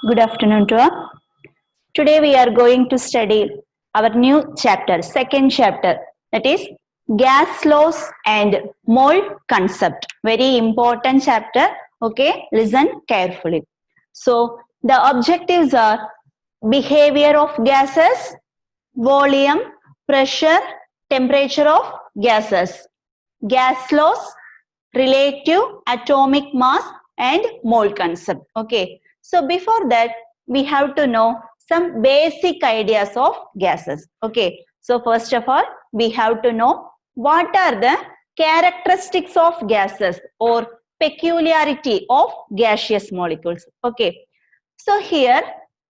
Good afternoon to all. Today we are going to study our new chapter, second chapter, that is gas laws and mole concept. Very important chapter. Okay, listen carefully. So the objectives are behavior of gases, volume, pressure, temperature of gases, gas laws, relative atomic mass and mole concept. Okay, so before that we have to know some basic ideas of gases. Okay, so first of all we have to know what are the characteristics of gases or peculiarity of gaseous molecules. Okay, so here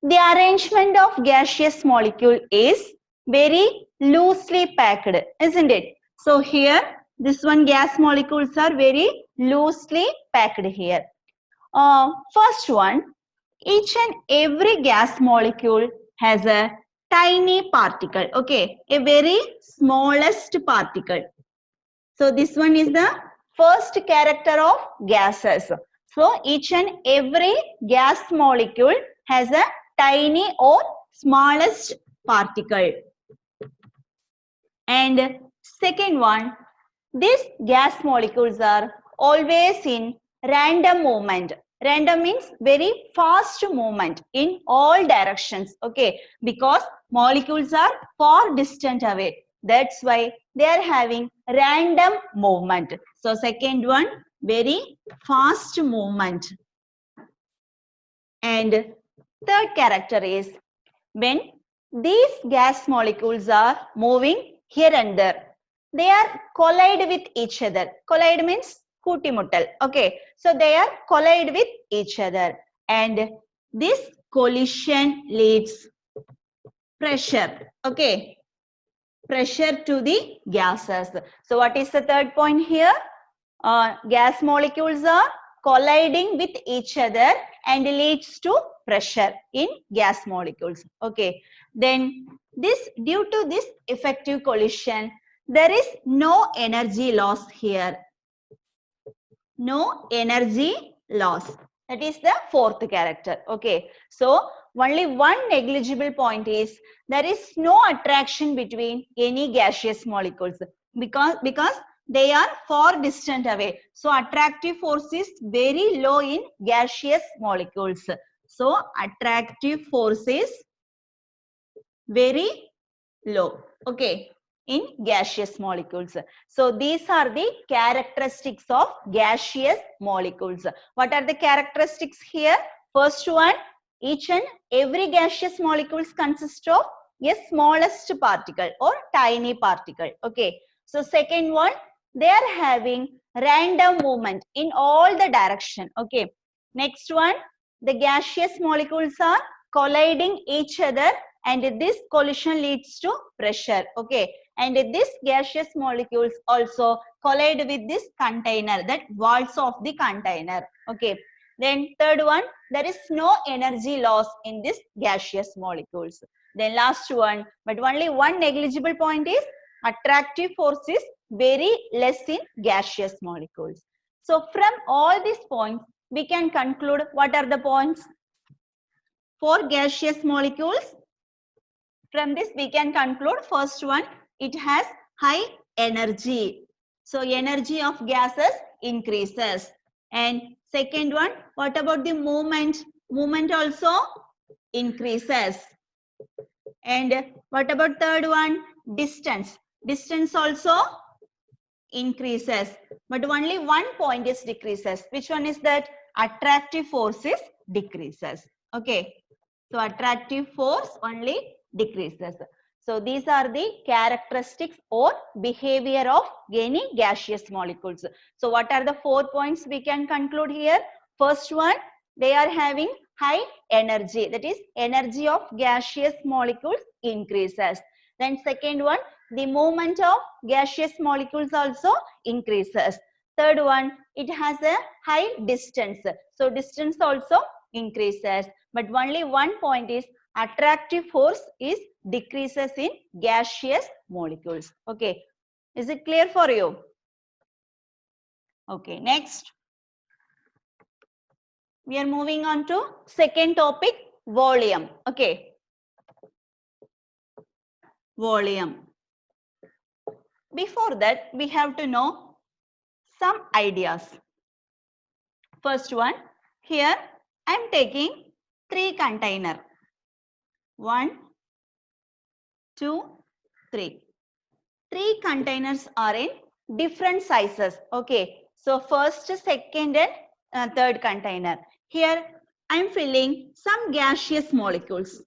the arrangement of gaseous molecule is very loosely packed, isn't it? So here this one gas molecules are very loosely packed here. First one, each and every gas molecule has a tiny particle, okay, a very smallest particle. So this one is the first character of gases. So each and every gas molecule has a tiny or smallest particle. And second one, these gas molecules are always in random movement. Random means very fast movement in all directions. Okay, because molecules are far distant away. That's why they are having random movement. So second one, very fast movement. And third character is when these gas molecules are moving here and there, they are collide with each other. Collide means kootimuttal. Okay, so they are collide with each other, and this collision leads pressure. Okay, pressure to the gases. So what is the third point here? Gas molecules are colliding with each other and leads to pressure in gas molecules. Okay, then this due to this effective collision, there is no energy loss here. No energy loss. That is the fourth character. Okay, so only one negligible point is there is no attraction between any gaseous molecules because they are far distant away. So attractive force is very low in gaseous molecules. So attractive force is very low. Okay, in gaseous molecules. So these are the characteristics of gaseous molecules. What are the characteristics here? First one, each and every gaseous molecules consist of a smallest particle or tiny particle. Okay, so second one, they are having random movement in all the direction. Okay, next one, the gaseous molecules are colliding each other and this collision leads to pressure. Okay, and these gaseous molecules also collide with this container, that walls of the container. Okay, then third one, there is no energy loss in this gaseous molecules. Then last one, but only one negligible point is attractive force is very less in gaseous molecules. So from all these points we can conclude what are the points for gaseous molecules. From this we can conclude first one, it has high energy. So energy of gases increases. And second one, what about the movement? Movement also increases. And what about third one? Distance. Distance also increases. But only one point is decreases. Which one is that? Attractive force is decreases. Okay. So attractive force only decreases. So these are the characteristics or behavior of any gaseous molecules. So what are the 4 points we can conclude here? First one, they are having high energy. That is, energy of gaseous molecules increases. Then second one, the movement of gaseous molecules also increases. Third one, it has a high distance. So distance also increases. But only one point is attractive force is decreases in gaseous molecules. Okay, is it clear for you? Okay, next. We are moving on to second topic, volume. Okay. Volume. Before that, we have to know some ideas. First one, here I am taking 3 container. 1, 2, 3. 3 containers are in different sizes. Okay. So first, second and third container. Here I am filling some gaseous molecules.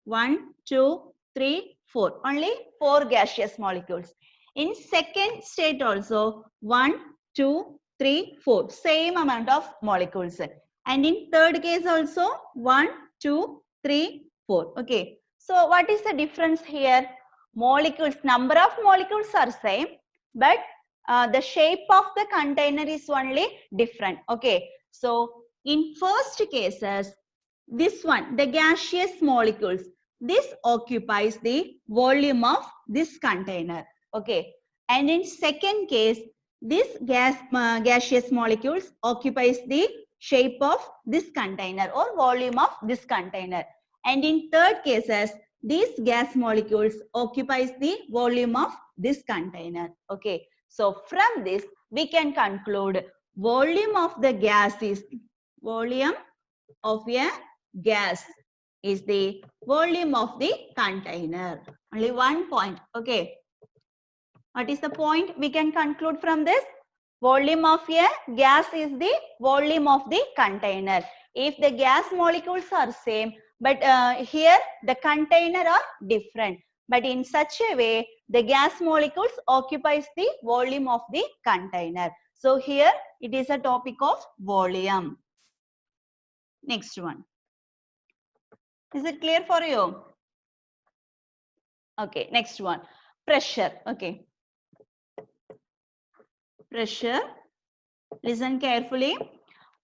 1, 2, 3, 4. Only 4 gaseous molecules. In second state also 1, 2, 3, 4. Same amount of molecules. And in third case also 1, 2, 3, 4. Okay. So what is the difference here? Molecules, number of molecules are same, but the shape of the container is only different. Okay. So in first cases, this one, the gaseous molecules, this occupies the volume of this container. Okay. And in second case, this gaseous molecules occupies the shape of this container or volume of this container. And in third cases, these gas molecules occupies the volume of this container. Okay. So from this, we can conclude volume of the gas is volume of a gas is the volume of the container. Only one point. Okay. What is the point we can conclude from this? Volume of a gas is the volume of the container. If the gas molecules are same, but here the container are different. But in such a way, the gas molecules occupies the volume of the container. So here it is a topic of volume. Next one. Is it clear for you? Okay, next one. Pressure. Okay. Pressure. Listen carefully.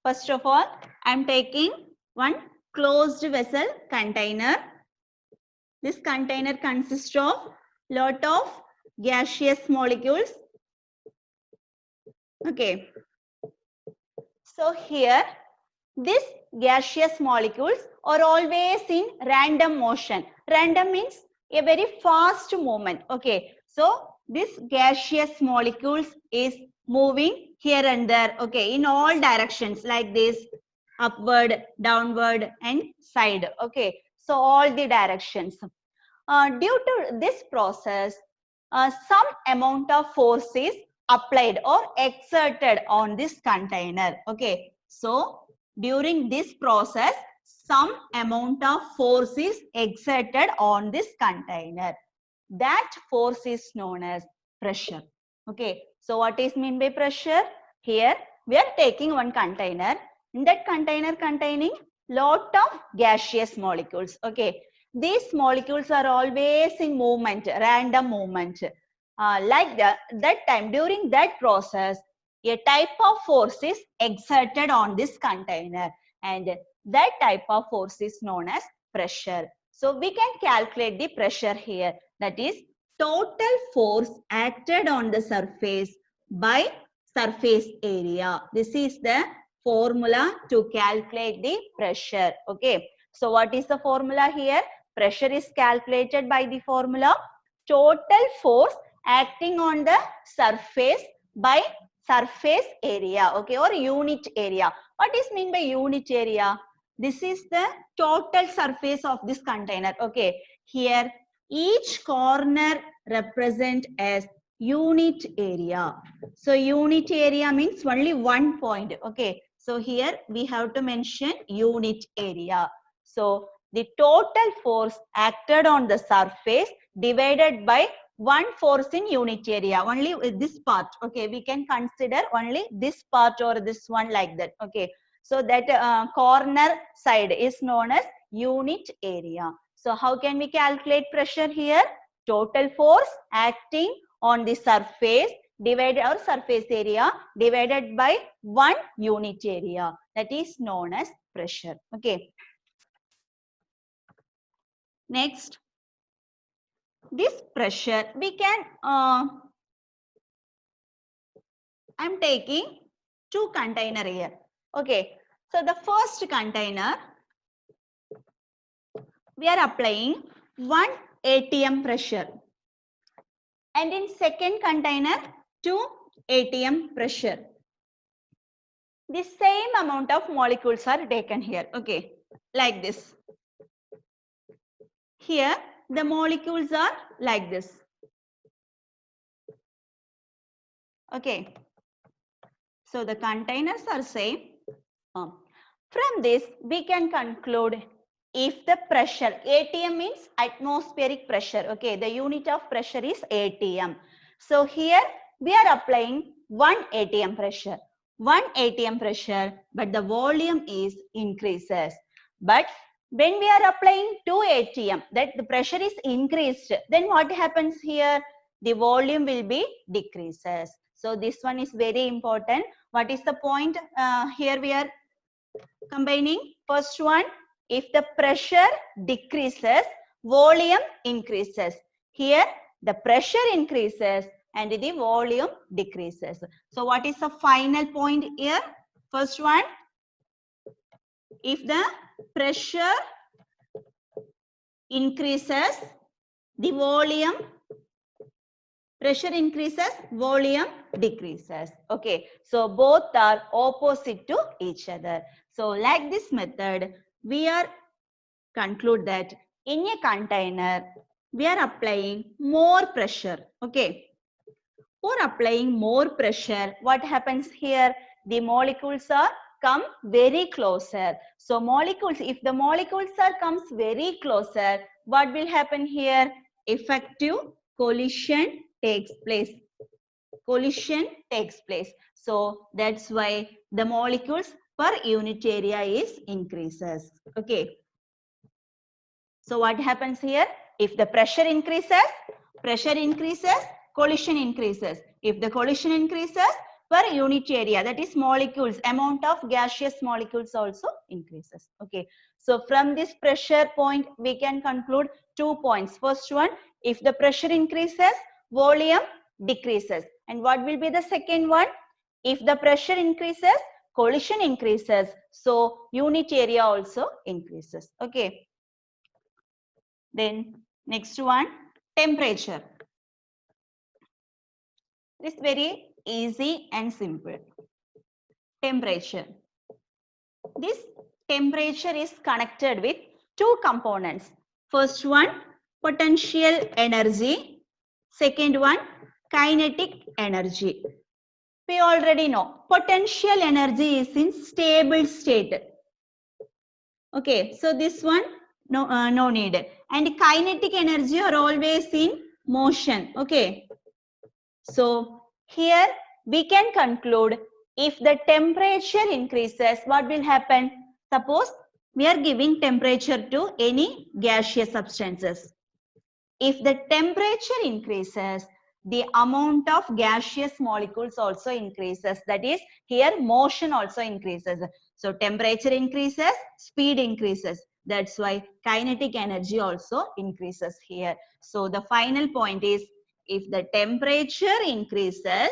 First of all, I am taking one closed vessel container. This container consists of lot of gaseous molecules. Okay. So here, these gaseous molecules are always in random motion. Random means a very fast movement. Okay. So this gaseous molecules is moving here and there. Okay. In all directions like this, upward, downward and side. Okay. So all the directions. Due to this process, some amount of force is applied or exerted on this container. Okay. So during this process, some amount of force is exerted on this container. That force is known as pressure. Okay. So what is mean by pressure? Here we are taking one container. In that container containing lot of gaseous molecules. Okay. These molecules are always in movement, random movement. Like that time, during that process, a type of force is exerted on this container, and that type of force is known as pressure. So we can calculate the pressure here. That is total force acted on the surface by surface area. This is the formula to calculate the pressure. Okay. So what is the formula here? Pressure is calculated by the formula total force acting on the surface by surface area. Okay. Or unit area. What is mean by unit area? This is the total surface of this container. Okay. Here each corner represent as unit area. So unit area means only one point. Okay. So here we have to mention unit area. So the total force acted on the surface divided by one force in unit area. Only this part. Okay. We can consider only this part or this one like that. Okay. So that corner side is known as unit area. So how can we calculate pressure here? Total force acting on the surface divided or surface area divided by one unit area. That is known as pressure. Okay. Next, this pressure we can, I'm taking two container here. Okay. So the first container, we are applying 1 atm pressure. And in second container, 2 atm pressure. The same amount of molecules are taken here. Okay, like this. Here, the molecules are like this. Okay. So the containers are same. From this, we can conclude if the pressure, ATM means atmospheric pressure. Okay, the unit of pressure is ATM. So here we are applying 1 ATM pressure. 1 ATM pressure, but the volume is increases. But when we are applying 2 ATM, that the pressure is increased, then what happens here? The volume will be decreases. So this one is very important. What is the point? Here we are combining. First one, if the pressure decreases, volume increases. Here the pressure increases and the volume decreases. So what is the final point here? First one, if the pressure increases, the volume, pressure increases, volume decreases. Okay, so both are opposite to each other. So like this method, we are conclude that in a container, we are applying more pressure. Okay, for applying more pressure, what happens here? The molecules are come very closer. So molecules, if the molecules are comes very closer, what will happen here? Effective collision takes place. Collision takes place. So that's why the molecules per unit area is increases. Okay. So what happens here? If the pressure increases, collision increases. If the collision increases, per unit area, that is molecules, amount of gaseous molecules also increases. Okay. So from this pressure point, we can conclude 2 points. First one, if the pressure increases, volume decreases. And what will be the second one? If the pressure increases, collision increases. So unit area also increases. Okay. Then next one, temperature. It is very easy and simple. Temperature. This temperature is connected with 2 components. First one, potential energy. Second one, kinetic energy. We already know potential energy is in stable state. Okay, so this one no need. And kinetic energy are always in motion. Okay. So here we can conclude if the temperature increases, what will happen? Suppose we are giving temperature to any gaseous substances. If the temperature increases, the amount of gaseous molecules also increases. That is, here motion also increases. So temperature increases, speed increases. That's why kinetic energy also increases here. So the final point is, if the temperature increases,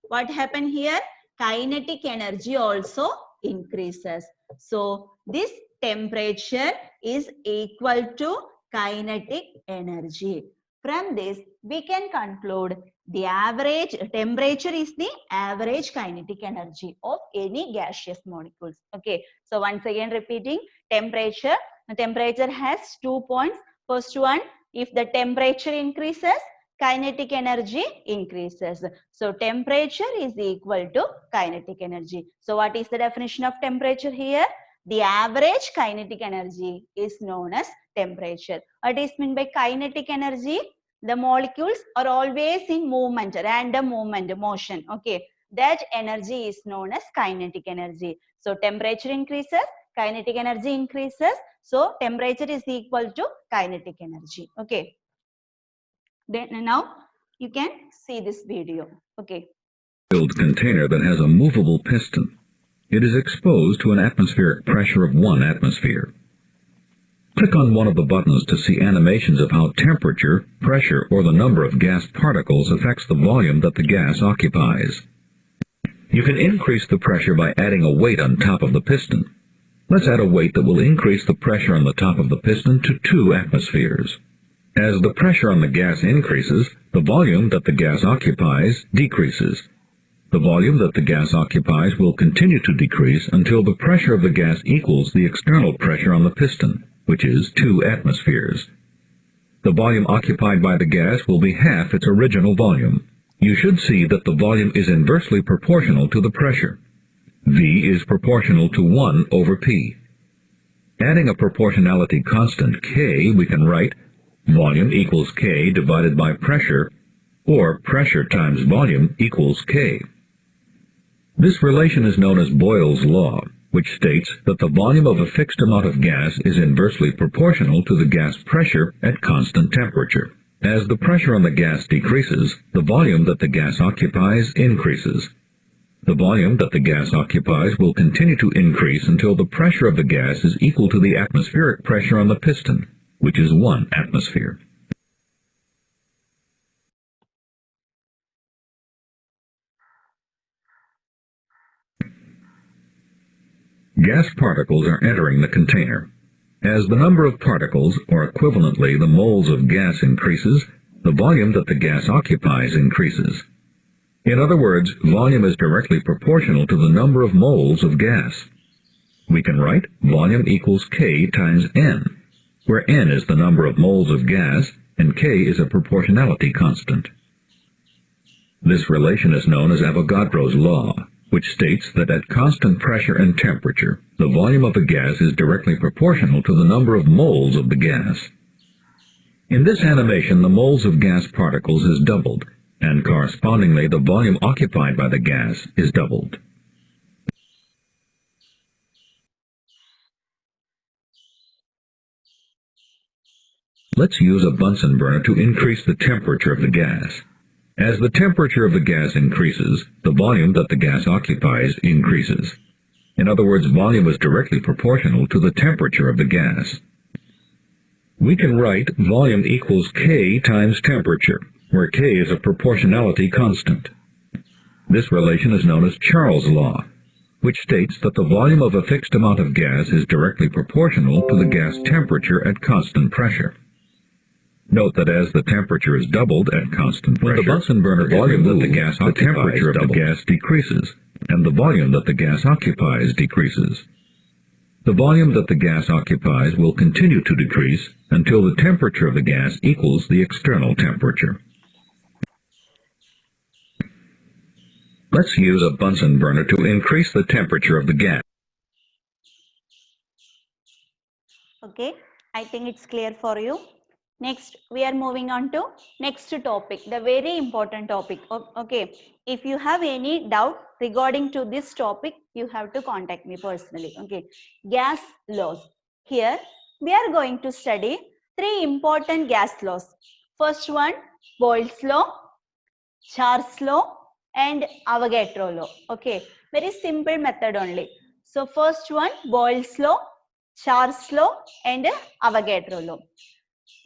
what happen here? Kinetic energy also increases. So this temperature is equal to kinetic energy. From this, we can conclude the average temperature is the average kinetic energy of any gaseous molecules. Okay. So once again repeating, temperature. The temperature has 2 points. First one, if the temperature increases, kinetic energy increases. So temperature is equal to kinetic energy. So what is the definition of temperature here? The average kinetic energy is known as temperature. What is meant by kinetic energy? The molecules are always in movement, random movement, motion. Okay, that energy is known as kinetic energy. So temperature increases, kinetic energy increases. So temperature is equal to kinetic energy. Okay. Then now you can see this video. Okay. Filled container that has a movable piston. It is exposed to an atmospheric pressure of 1 atmosphere. Click on one of the buttons to see animations of how temperature, pressure, or the number of gas particles affects the volume that the gas occupies. You can increase the pressure by adding a weight on top of the piston. Let's add a weight that will increase the pressure on the top of the piston to 2 atmospheres. As the pressure on the gas increases, the volume that the gas occupies decreases. The volume that the gas occupies will continue to decrease until the pressure of the gas equals the external pressure on the piston, which is 2 atmospheres. The volume occupied by the gas will be half its original volume. You should see that the volume is inversely proportional to the pressure. V is proportional to 1 over P. Adding a proportionality constant K, we can write volume equals K divided by pressure, or pressure times volume equals K. This relation is known as Boyle's law, which states that the volume of a fixed amount of gas is inversely proportional to the gas pressure at constant temperature. As the pressure on the gas decreases, the volume that the gas occupies increases. The volume that the gas occupies will continue to increase until the pressure of the gas is equal to the atmospheric pressure on the piston, which is 1 atmosphere. Gas particles are entering the container. As the number of particles, or equivalently the moles of gas, increases, the volume that the gas occupies increases. In other words, volume is directly proportional to the number of moles of gas. We can write volume equals K times N, where N is the number of moles of gas and K is a proportionality constant. This relation is known as Avogadro's law, which states that at constant pressure and temperature, the volume of a gas is directly proportional to the number of moles of the gas. In this animation, the moles of gas particles is doubled, and correspondingly the volume occupied by the gas is doubled. Let's use a Bunsen burner to increase the temperature of the gas. As the temperature of the gas increases, the volume that the gas occupies increases. In other words, volume is directly proportional to the temperature of the gas. We can write volume equals K times temperature, where K is a proportionality constant. This relation is known as Charles' law, which states that the volume of a fixed amount of gas is directly proportional to the gas temperature at constant pressure. Note that as the temperature is doubled at constant pressure, when the Bunsen burner volume that the gas occupies, the temperature of the gas decreases, and the volume that the gas occupies decreases. The volume that the gas occupies will continue to decrease until the temperature of the gas equals the external temperature. Let's use a Bunsen burner to increase the temperature of the gas. Okay, I think it's clear for you. Next, we are moving on to next topic, the very important topic. Okay, if you have any doubt regarding to this topic, you have to contact me personally. Okay, gas laws. Here, we are going to study 3 important gas laws. First one, Boyle's law, Charles' law, and Avogadro law. Okay, very simple method only. So first one, Boyle's law, Charles' law, and Avogadro law.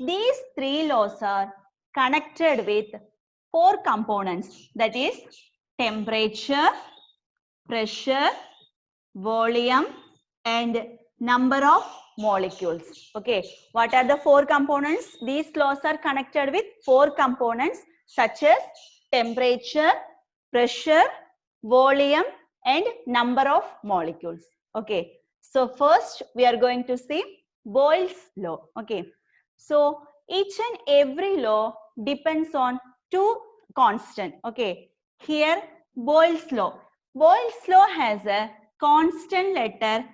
These 3 laws are connected with 4 components, that is temperature, pressure, volume, and number of molecules. Okay, what are the 4 components? These laws are connected with 4 components such as temperature, pressure, volume, and number of molecules. Okay, so first we are going to see Boyle's law. Okay, so each and every law depends on 2 constant. Okay, here Boyle's law. Boyle's law has a constant letter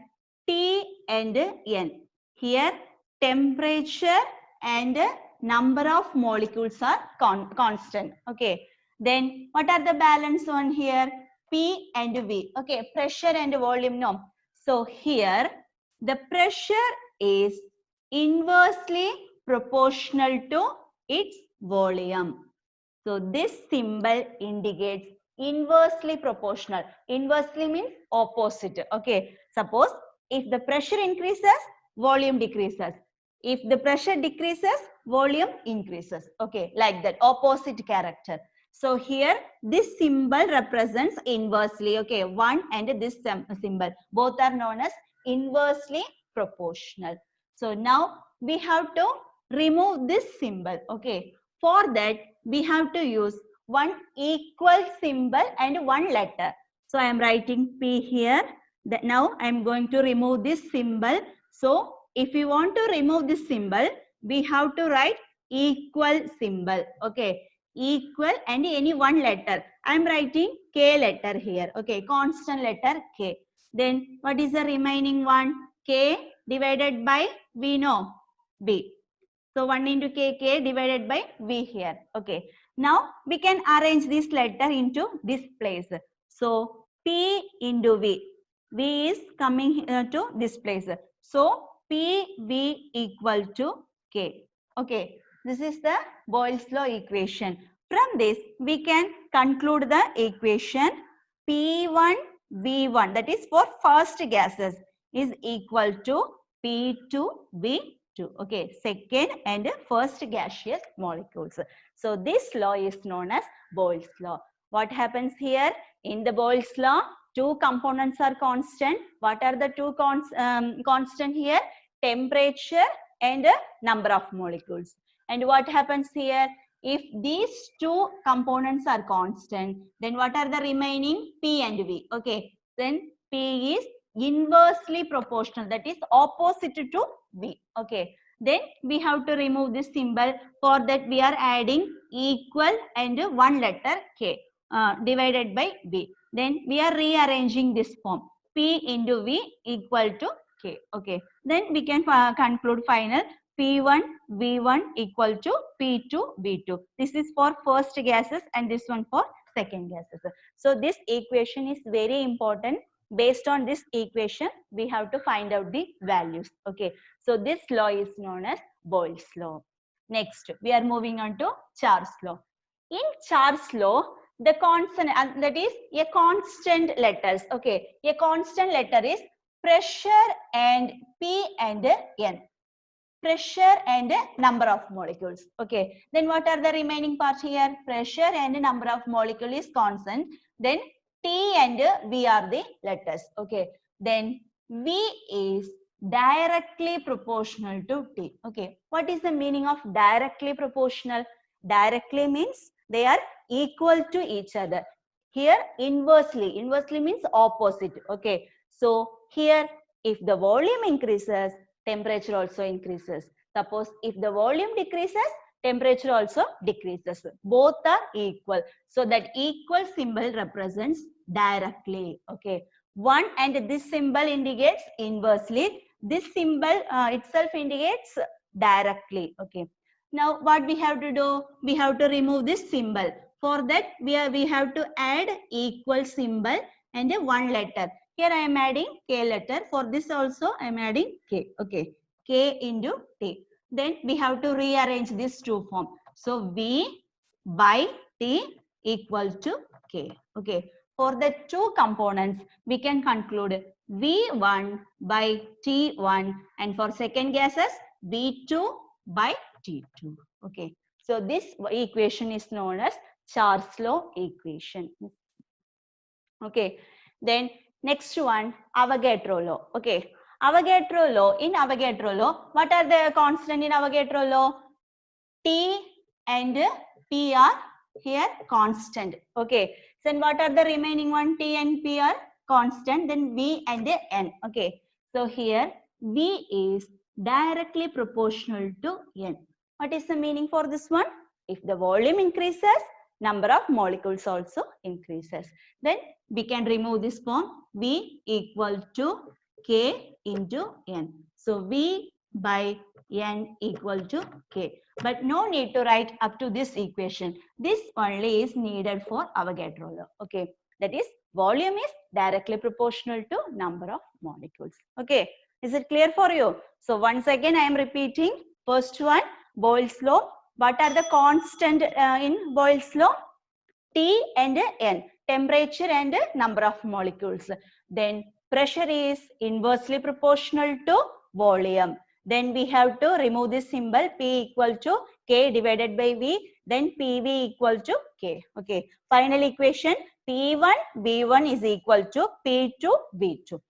T and N. Here temperature and number of molecules are constant. Okay, then what are the balance one here? P and V. Okay, pressure and volume, no. So here the pressure is inversely proportional to its volume. So this symbol indicates inversely proportional. Inversely means opposite. Okay, suppose if the pressure increases, volume decreases. If the pressure decreases, volume increases. Okay, like that, opposite character. So here this symbol represents inversely. Okay, 1 and this symbol, both are known as inversely proportional. So now we have to remove this symbol. Okay, for that we have to use one equal symbol and one letter. So I am writing P here. That now I am going to remove this symbol. So if we want to remove this symbol, we have to write equal symbol. Okay, equal and any one letter. I am writing K letter here. Okay, constant letter K. Then what is the remaining one? K divided by, we know, B. So 1 into K divided by V here. Okay. Now we can arrange this letter into this place. So P into V. V is coming to this place. So PV equal to K. Okay. This is the Boyle's law equation. From this, we can conclude the equation P1 V1, that is for first gases, is equal to P2 V2. Okay, second and first gaseous molecules. So this law is known as Boyle's law. What happens here? In the Boyle's law, two components are constant. What are the two constant here? Temperature and number of molecules. And what happens here? If these two components are constant, then what are the remaining? P and V. Okay, then P is inversely proportional, that is opposite to V. Okay, then we have to remove this symbol. For that we are adding equal and one letter K divided by V. Then we are rearranging this form. P into V equal to K. Okay, then we can conclude final P1 V1 equal to P2 V2. This is for first gases and this one for second gases. So this equation is very important. Based on this equation, we have to find out the values. Okay, so this law is known as Boyle's law. Next, we are moving on to Charles law. In Charles law, the constant, that is a constant letters. Okay, a constant letter is pressure and P and N. Pressure and number of molecules. Okay, then what are the remaining parts here? Pressure and number of molecule is constant. Then T and V are the letters. Okay, then V is directly proportional to T. Okay, what is the meaning of directly proportional? Directly means they are equal to each other. Here inversely, inversely means opposite. Okay, so here if the volume increases, temperature also increases. Suppose if the volume decreases, temperature also decreases. Both are equal. So that equal symbol represents directly. Okay. One and this symbol indicates inversely. This symbol itself indicates directly. Okay. Now what we have to do? We have to remove this symbol. For that we have to add equal symbol and one letter. Here I am adding K letter. For this also I am adding K. Okay. K into T. Then we have to rearrange this two form. So V by T equal to K. Okay. For the two components, we can conclude V1 by T1 and for second gases V2 by T2. Okay. So this equation is known as Charles law equation. Okay. Then next one, Avogadro law. Okay. Avogadro law. In Avogadro law, what are the constant in Avogadro law? T and P are here constant. Okay. Then what are the remaining one? T and P are constant. Then V and N. Okay. So here V is directly proportional to N. What is the meaning for this one? If the volume increases, number of molecules also increases. Then we can remove this form. V equal to K into N. So V by N equal to K. But no need to write up to this equation. This only is needed for Avogadro law. Okay. That is volume is directly proportional to number of molecules. Okay. Is it clear for you? So once again I am repeating. First one, Boyle's law. What are the constant in Boyle's law? T and N. Temperature and number of molecules. Then pressure is inversely proportional to volume. Then we have to remove this symbol P equal to K divided by V. Then PV equal to K. Okay. Final equation P1 V1 is equal to P2 V2.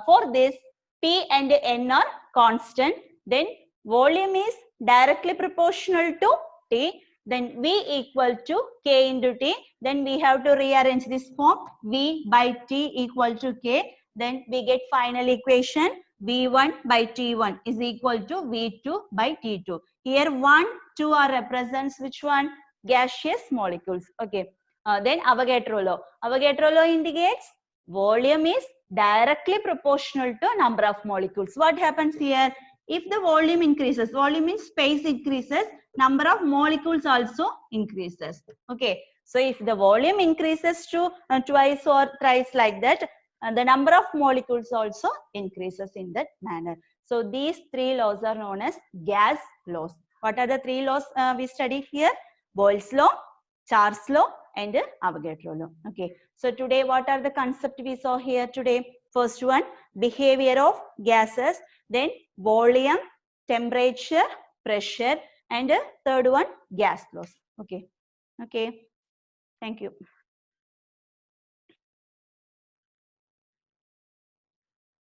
For this P and N are constant. Then volume is directly proportional to T. Then V equal to K into T. Then we have to rearrange this form. V by T equal to K. Then we get final equation. V1 by T1 is equal to V2 by T2. Here 1, 2 are represents which one? Gaseous molecules. Okay. Then Avogadro law. Avogadro law indicates volume is directly proportional to number of molecules. What happens here? If the volume increases, volume means space increases, number of molecules also increases. Okay. So if the volume increases to twice or thrice like that, the number of molecules also increases in that manner. So these three laws are known as gas laws. What are the three laws we study here? Boyle's law, Charles law, and Avogadro law. Okay. So today, what are the concepts we saw here today? First one, behavior of gases. Then volume, temperature, pressure, and third one, gas laws. Okay. Okay. Thank you.